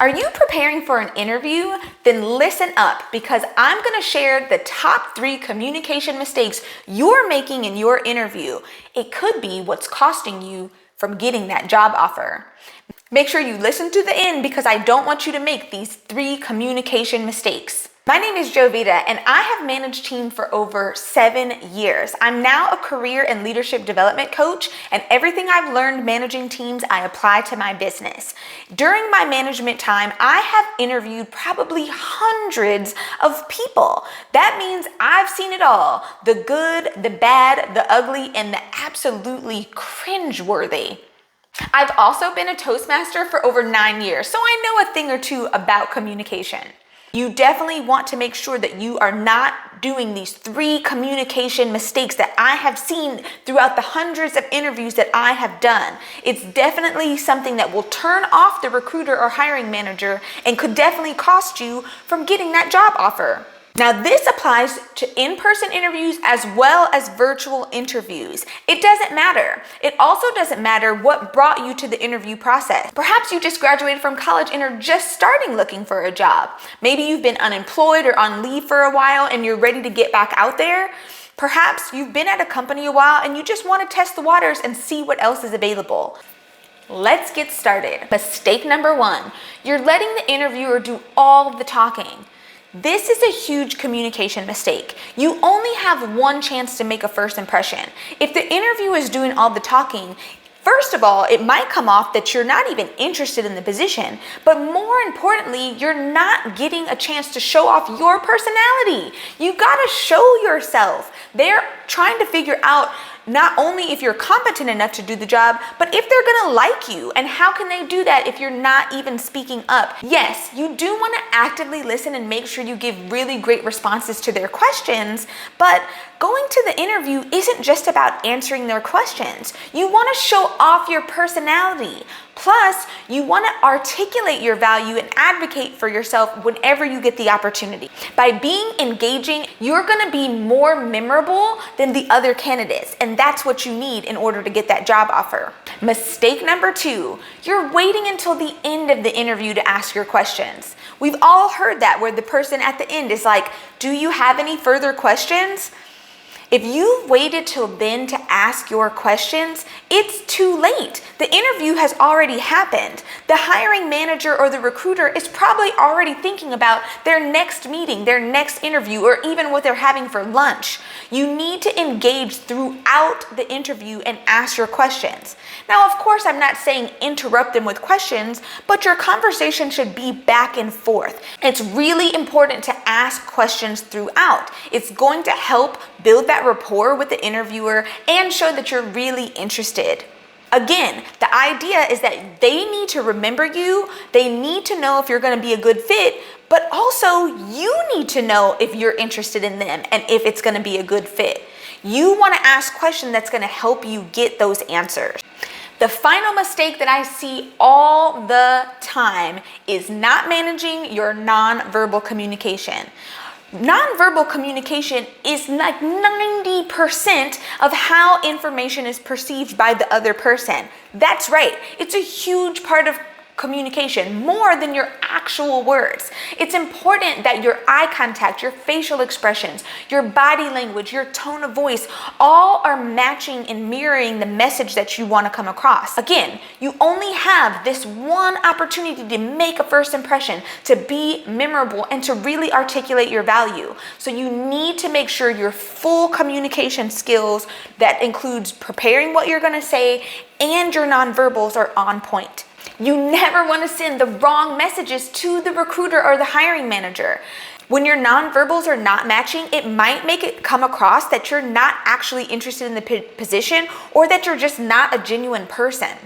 Are you preparing for an interview? Then listen up, because I'm going to share the top 3 communication mistakes you're making in your interview. It could be what's costing you from getting that job offer. Make sure you listen to the end, because I don't want you to make these 3 communication mistakes. My name is Jovita, and I have managed teams for over 7 years. I'm now a career and leadership development coach, and everything I've learned managing teams, I apply to my business. During my management time, I have interviewed probably hundreds of people. That means I've seen it all: the good, the bad, the ugly, and the absolutely cringeworthy. I've also been a Toastmaster for over 9 years, so I know a thing or two about communication. You definitely want to make sure that you are not doing these 3 communication mistakes that I have seen throughout the hundreds of interviews that I have done. It's definitely something that will turn off the recruiter or hiring manager and could definitely cost you from getting that job offer. Now, this applies to in-person interviews as well as virtual interviews. It doesn't matter. It also doesn't matter what brought you to the interview process. Perhaps you just graduated from college and are just starting looking for a job. Maybe you've been unemployed or on leave for a while and you're ready to get back out there. Perhaps you've been at a company a while and you just want to test the waters and see what else is available. Let's get started. Mistake number 1, you're letting the interviewer do all of the talking. This is a huge communication mistake. You only have one chance to make a first impression. If the interview is doing all the talking, first of all, it might come off that you're not even interested in the position, but more importantly, you're not getting a chance to show off your personality. You gotta show yourself. They're trying to figure out not only if you're competent enough to do the job, but if they're gonna like you. And how can they do that if you're not even speaking up? Yes, you do wanna actively listen and make sure you give really great responses to their questions, but going to the interview isn't just about answering their questions. You wanna show off your personality. Plus, you want to articulate your value and advocate for yourself whenever you get the opportunity. By being engaging, you're going to be more memorable than the other candidates, and that's what you need in order to get that job offer. Mistake number 2, you're waiting until the end of the interview to ask your questions. We've all heard that, where the person at the end is like, "Do you have any further questions?" If you've waited till then to ask your questions, it's too late. The interview has already happened. The hiring manager or the recruiter is probably already thinking about their next meeting, their next interview, or even what they're having for lunch. You need to engage throughout the interview and ask your questions. Now, of course, I'm not saying interrupt them with questions, but your conversation should be back and forth. It's really important to ask questions throughout. It's going to help build that rapport with the interviewer and show that you're really interested. Again, the idea is that they need to remember you, they need to know if you're going to be a good fit, but also you need to know if you're interested in them and if it's going to be a good fit. You want to ask questions that's going to help you get those answers. The final mistake that I see all the time is not managing your nonverbal communication. Nonverbal communication is like 90% of how information is perceived by the other person. That's right. It's a huge part of communication, more than your actual words. It's important that your eye contact, your facial expressions, your body language, your tone of voice, all are matching and mirroring the message that you want to come across. Again, you only have this one opportunity to make a first impression, to be memorable, and to really articulate your value. So you need to make sure your full communication skills, that includes preparing what you're going to say, and your nonverbals are on point. You never want to send the wrong messages to the recruiter or the hiring manager. When your nonverbals are not matching, it might make it come across that you're not actually interested in the position, or that you're just not a genuine person.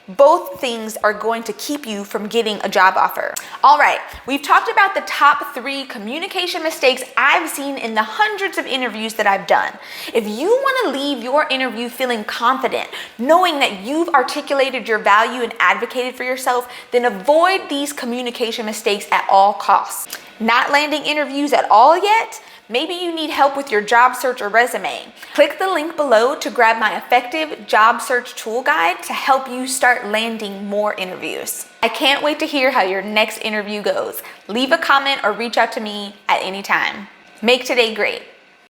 Both things are going to keep you from getting a job offer. All right, we've talked about the top 3 communication mistakes I've seen in the hundreds of interviews that I've done. If you want to leave your interview feeling confident, knowing that you've articulated your value and advocated for yourself, then avoid these communication mistakes at all costs. Not landing interviews at all yet? Maybe you need help with your job search or resume. Click the link below to grab my effective job search tool guide to help you start landing more interviews. I can't wait to hear how your next interview goes. Leave a comment or reach out to me at any time. Make today great.